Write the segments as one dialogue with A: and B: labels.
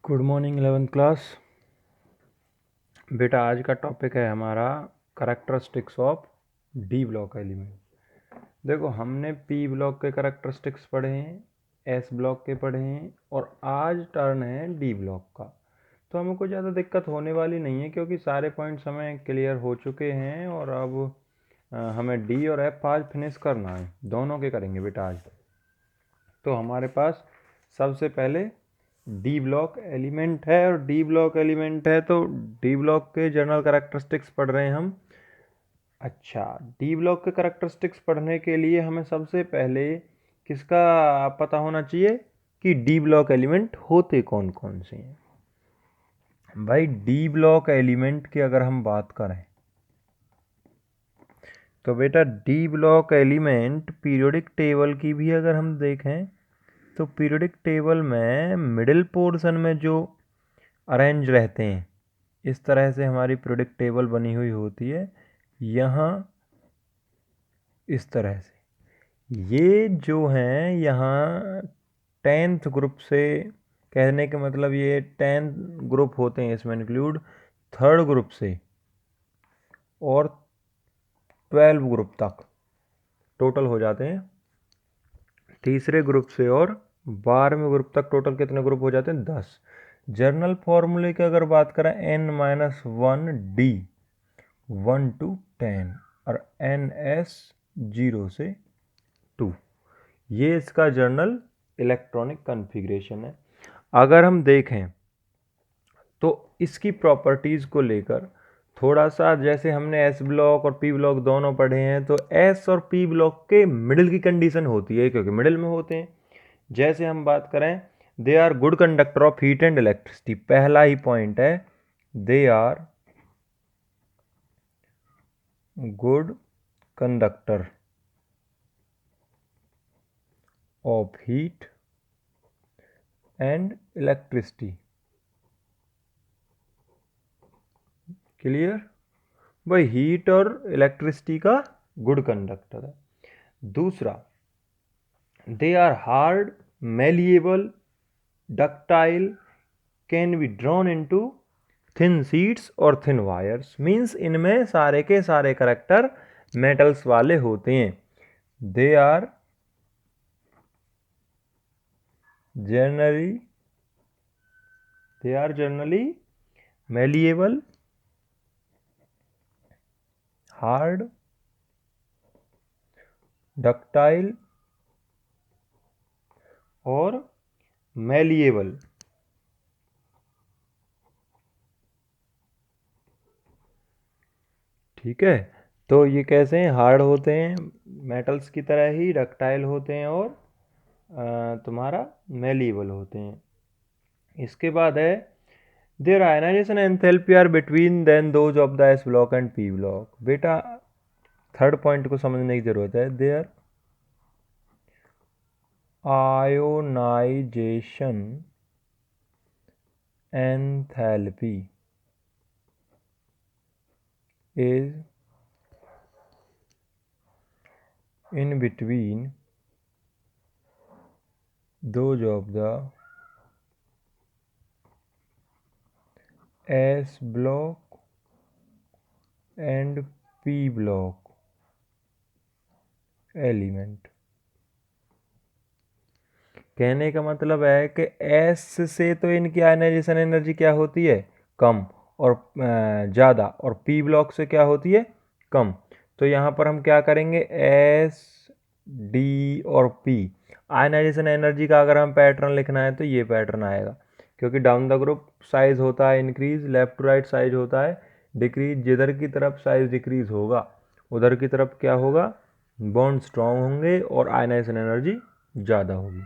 A: Good morning 11th class. बेटा आज का टॉपिक है हमारा characteristics of D block element. देखो हमने पी ब्लॉक के करैक्टरिस्टिक्स पढ़े हैं, एस ब्लॉक के पढ़े हैं और आज टर्न है डी ब्लॉक का। तो हमें कोई ज़्यादा दिक्कत होने वाली नहीं है क्योंकि सारे पॉइंट्स हमें क्लियर हो चुके हैं और अब हमें डी और एफ आज फिनिश करना है, दोनों के करेंगे बेटा आज। तो हमारे पास सबसे पहले डी ब्लॉक एलिमेंट है और डी ब्लॉक एलिमेंट है तो डी ब्लॉक के जनरल करैक्टरिस्टिक्स पढ़ रहे हैं हम। अच्छा, डी ब्लॉक के करैक्टरिस्टिक्स पढ़ने के लिए हमें सबसे पहले किसका पता होना चाहिए कि डी ब्लॉक एलिमेंट होते कौन कौन से हैं। भाई डी ब्लॉक एलिमेंट की अगर हम बात करें तो बेटा D block element periodic table की भी अगर हम देखें तो पीरियोडिक टेबल में मिडिल पोर्शन में जो अरेंज रहते हैं, इस तरह से हमारी पीरियोडिक टेबल बनी हुई होती है। यहाँ इस तरह से ये जो हैं यहाँ 10th ग्रुप से, कहने के मतलब ये 10 ग्रुप होते हैं, इसमें इंक्लूड 3rd ग्रुप से और 12 ग्रुप तक टोटल हो जाते हैं। तीसरे ग्रुप से और 12वें ग्रुप तक टोटल कितने ग्रुप हो जाते हैं? 10। जर्नल फॉर्मूले की अगर बात करें n-1 डी 1 to 10 और ns 0 से 2, ये इसका जर्नल इलेक्ट्रॉनिक कॉन्फ़िगरेशन है। अगर हम देखें तो इसकी प्रॉपर्टीज़ को लेकर थोड़ा सा, जैसे हमने एस ब्लॉक और पी ब्लॉक दोनों पढ़े हैं, तो एस और पी ब्लॉक के मिडिल की कंडीशन होती है क्योंकि मिडिल में होते हैं। जैसे हम बात करें, they are good conductor of heat and electricity, पहला ही पॉइंट है, they are good conductor of heat and electricity. Clear भाई, हीट और इलेक्ट्रिसिटी का गुड कंडक्टर है। दूसरा, they are hard, malleable, ductile, can be drawn into thin sheets और thin wires. Means इनमें सारे के सारे करैक्टर मेटल्स वाले होते हैं। They are generally malleable, hard, ductile और malleable। ठीक है, तो ये कैसे हैं? हार्ड होते हैं, मेटल्स की तरह ही डक्टाइल होते हैं और तुम्हारा मेलिएबल होते हैं। इसके बाद है their ionization enthalpy are between then those of the s block and p block. बेटा थर्ड पॉइंट को समझने की जरूरत है। Their ionization enthalpy is in between those of the S block and P block element. कहने का मतलब है कि S से तो इनकी आयनाइजेशन एनर्जी क्या होती है? कम और ज़्यादा, और P ब्लॉक से क्या होती है? कम। तो यहाँ पर हम क्या करेंगे? S, D और P आयनाइजेशन एनर्जी का अगर हम पैटर्न लिखना है तो ये पैटर्न आएगा, क्योंकि डाउन द ग्रुप साइज होता है increase, left to right size होता है डिक्रीज। जिधर की तरफ साइज डिक्रीज होगा उधर की तरफ क्या होगा? बॉन्ड स्ट्रॉन्ग होंगे और आयनाइजेशन एनर्जी ज़्यादा होगी।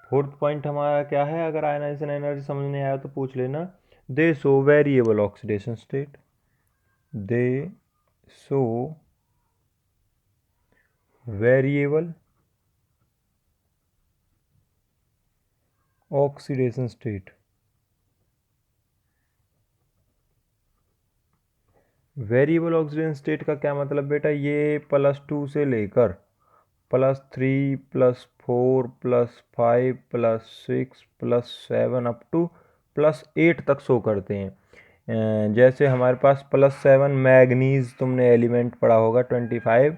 A: फोर्थ पॉइंट हमारा क्या है? अगर आयनाइजेशन एनर्जी समझ नहीं आया तो पूछ लेना। दे शो वेरिएबल ऑक्सीडेशन स्टेट, दे show variable oxidation state. Variable oxidation state का क्या मतलब बेटा? ये +2 से लेकर +3 +4 +5 +6 +7 अप टू +8 तक शो करते हैं। जैसे हमारे पास +7 मैग्नीज तुमने एलिमेंट पढ़ा होगा 25,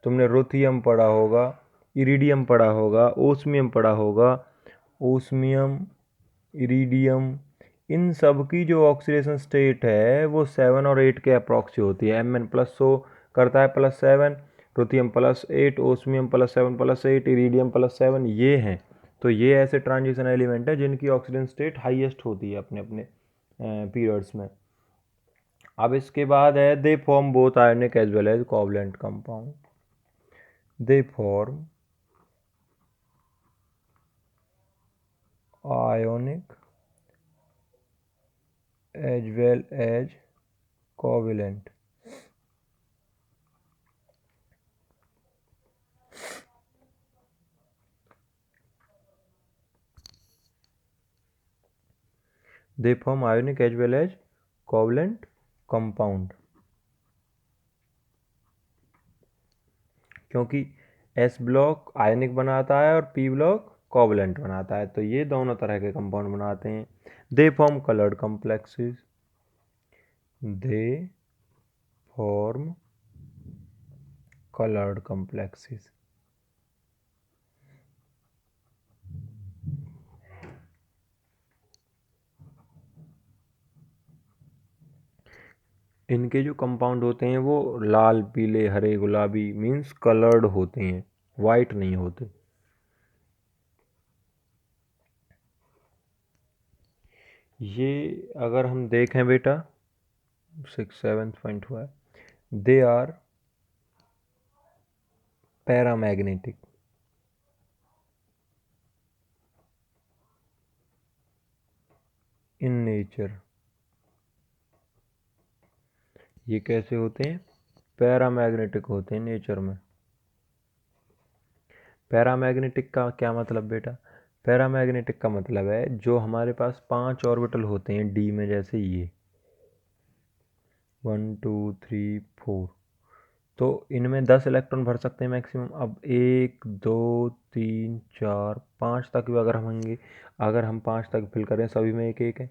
A: तुमने रुथियम पढ़ा होगा, इरिडियम पढ़ा होगा, ओस्मियम पढ़ा होगा। ओस्मियम, इरिडियम, इन सब की जो ऑक्सीडेशन स्टेट है वो 7 और 8 के अप्रॉक्स होती है। Mn+ शो करता है +7, रुथियम +8, ओस्मियम +7 +8, इरिडियम +7, ये हैं। तो ये ऐसे ट्रांजिशन एलिमेंट है जिनकी ऑक्सीडेशन स्टेट हाईएस्ट होती है अपने अपने पीरियड्स में। अब इसके बाद है they form both ionic as well as covalent compound. They form ionic as well as covalent. They form ionic as well as covalent compound. क्योंकि S ब्लॉक आयनिक बनाता है और P ब्लॉक कोवलेंट बनाता है, तो ये दोनों तरह के कंपाउंड बनाते हैं। They form colored complexes. They form colored complexes. इनके जो कंपाउंड होते हैं वो लाल, पीले, हरे, गुलाबी मीन्स कलर्ड होते हैं, वाइट नहीं होते। ये अगर हम देखें बेटा 6-7 पॉइंट हुआ है, they are paramagnetic. In nature ये कैसे होते हैं? पैरामैग्नेटिक होते हैं नेचर में। पैरामैग्नेटिक का क्या मतलब बेटा? पैरामैग्नेटिक का मतलब है जो हमारे पास 5 ऑर्बिटल होते हैं डी में, जैसे ये 1 2 3 4, तो इनमें 10 इलेक्ट्रॉन भर सकते हैं मैक्सिमम। अब 1 2 3 4 5 तक भी अगर हम होंगे, अगर हम 5 तक फिल करें सभी में एक एक है।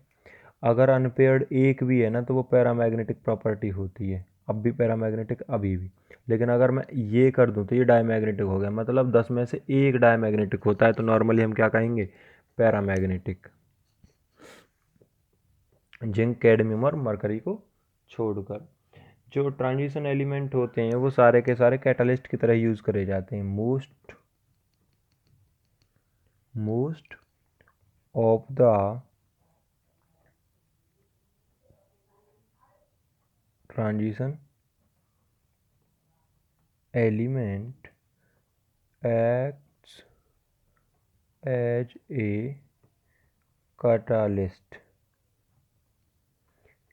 A: अगर अनपेयर्ड एक भी है ना तो वो पैरामैग्नेटिक प्रॉपर्टी होती है, अब भी पैरामैग्नेटिक अभी भी। लेकिन अगर मैं ये कर दूं तो ये डायमैग्नेटिक हो गया, मतलब 10 में से एक डायमैग्नेटिक होता है, तो नॉर्मली हम क्या कहेंगे? पैरामैग्नेटिक। जिंक, कैडमियम और मरकरी को छोड़कर जो ट्रांजिशन एलिमेंट होते हैं वो सारे के सारे कैटालिस्ट की तरह यूज करे जाते हैं। Most of the transition element acts as a catalyst।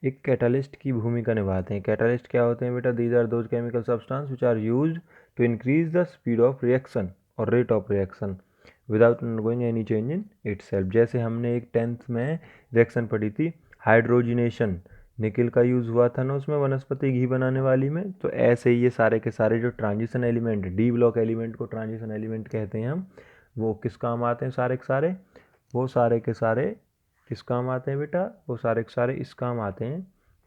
A: एक कैटालिस्ट की भूमिका निभाते हैं। कैटालिस्ट क्या होते हैं बेटा? These are those chemical substance which are used to increase the speed of reaction और rate of reaction without undergoing any change in itself. जैसे हमने एक 10th में रिएक्शन पढ़ी थी हाइड्रोजिनेशन, निकिल का यूज़ हुआ था ना उसमें, वनस्पति घी बनाने वाली में। तो ऐसे ही ये सारे के सारे जो transition element, D block element को ट्रांजिशन एलिमेंट कहते हैं हम, वो किस काम आते हैं? सारे के सारे वो सारे के सारे किस काम आते हैं बेटा? वो सारे के सारे इस काम आते हैं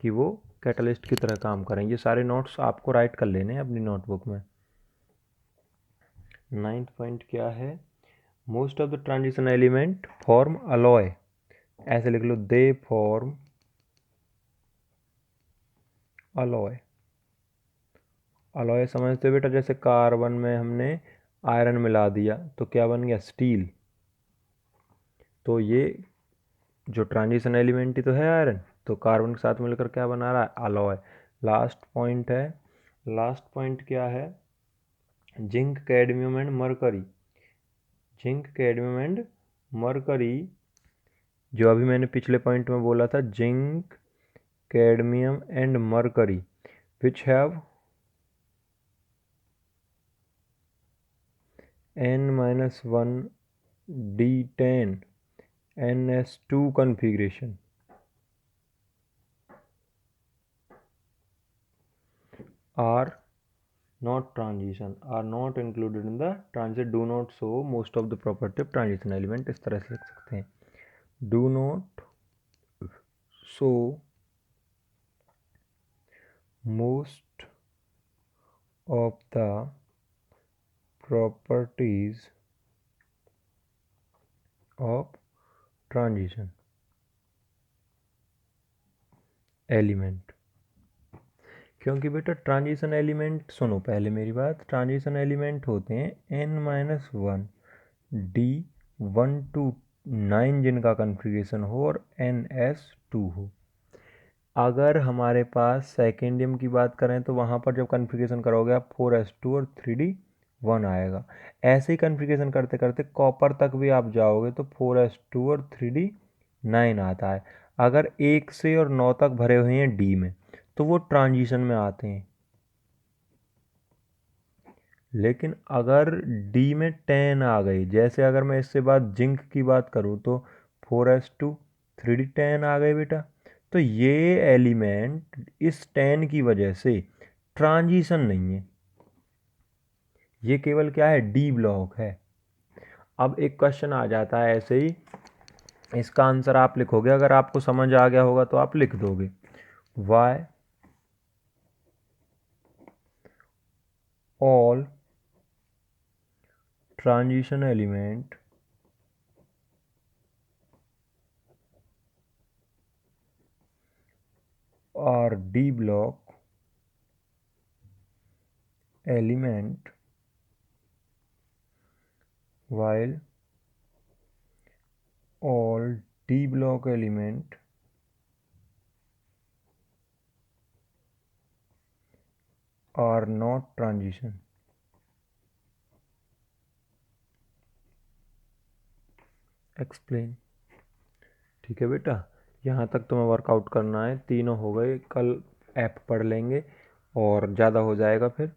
A: कि वो कैटलिस्ट की तरह काम करें। ये सारे नोट्स आपको राइट कर लेने हैं अपनी नोटबुक में। 9th पॉइंट क्या है? Most of the transition element form alloy. ऐसे लिख लो, दे फॉर्म अलॉय। अलॉय समझते बेटा? जैसे कार्बन में हमने आयरन मिला दिया तो क्या बन गया? स्टील। तो ये जो ट्रांजिशन एलिमेंट ही तो है आयरन, तो कार्बन के साथ मिलकर क्या बना रहा है? अलॉय। लास्ट पॉइंट है, लास्ट पॉइंट क्या है? Zinc, cadmium and mercury. Zinc, cadmium and mercury, जो अभी मैंने पिछले पॉइंट में बोला था, zinc, cadmium and mercury which have N-1 D10 NS2 configuration are not transition are not included in the transit do not show most of the property of transition element, इस तरह से लिख सकते हैं, do not show most of the properties of transition element. क्योंकि बेटा transition element, सुनो पहले मेरी बात, ट्रांजिशन एलिमेंट होते हैं n-1 D1 to 9 जिनका कन्फिग्रेशन हो और ns2 हो। अगर हमारे पास सेकेंडियम की बात करें तो वहाँ पर जब कन्फिग्रेशन करोगे आप 4s2 और 3d1 आएगा। ऐसे ही कन्फिग्रेशन करते करते कॉपर तक भी आप जाओगे तो 4s2 और 3d9 आता है। अगर 1 से और 9 तक भरे हुए हैं डी में तो वो ट्रांजिशन में आते हैं। लेकिन अगर डी में 10 आ गई, जैसे अगर मैं इससे बाद जिंक की बात करूँ तो 4s2 3d10 आ गए बेटा, तो ये एलिमेंट इस 10 की वजह से ट्रांजिशन नहीं है, ये केवल क्या है, डी ब्लॉक है। अब एक क्वेश्चन आ जाता है ऐसे ही, इसका आंसर आप लिखोगे, अगर आपको समझ आ गया होगा तो आप लिख दोगे, Y all transition element are D block element while all D block element are not transition। Explain. ठीक है बेटा, यहाँ तक तुम्हें वर्कआउट करना है, तीनों हो गए, कल ऐप पढ़ लेंगे और ज़्यादा हो जाएगा, फिर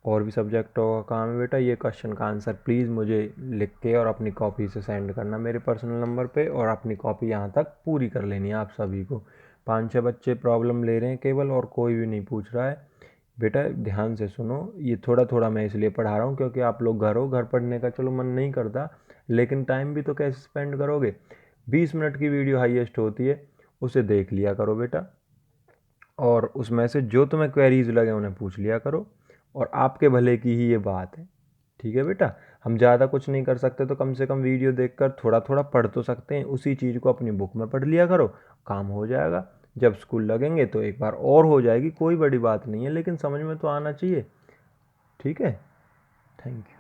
A: और भी सब्जेक्टों का काम है बेटा। ये क्वेश्चन का आंसर प्लीज़ मुझे लिख के और अपनी कॉपी से सेंड करना मेरे पर्सनल नंबर पे, और अपनी कॉपी यहाँ तक पूरी कर लेनी है आप सभी को। 5-6 बच्चे प्रॉब्लम ले रहे हैं केवल, और कोई भी नहीं पूछ रहा है। बेटा ध्यान से सुनो, ये थोड़ा थोड़ा मैं इसलिए पढ़ा रहा हूँ क्योंकि आप लोग घर हो, घर पढ़ने का चलो मन नहीं करता, लेकिन टाइम भी तो कैसे स्पेंड करोगे। 20 मिनट की वीडियो हाईएस्ट होती है, उसे देख लिया करो बेटा, और उसमें से जो तुम्हें क्वेरीज लगे उन्हें पूछ लिया करो, और आपके भले की ही ये बात है। ठीक है बेटा, हम ज़्यादा कुछ नहीं कर सकते तो कम से कम वीडियो देखकर थोड़ा थोड़ा पढ़ तो सकते हैं, उसी चीज़ को अपनी बुक में पढ़ लिया करो, काम हो जाएगा। जब स्कूल लगेंगे तो एक बार और हो जाएगी, कोई बड़ी बात नहीं है, लेकिन समझ में तो आना चाहिए। ठीक है, थैंक यू।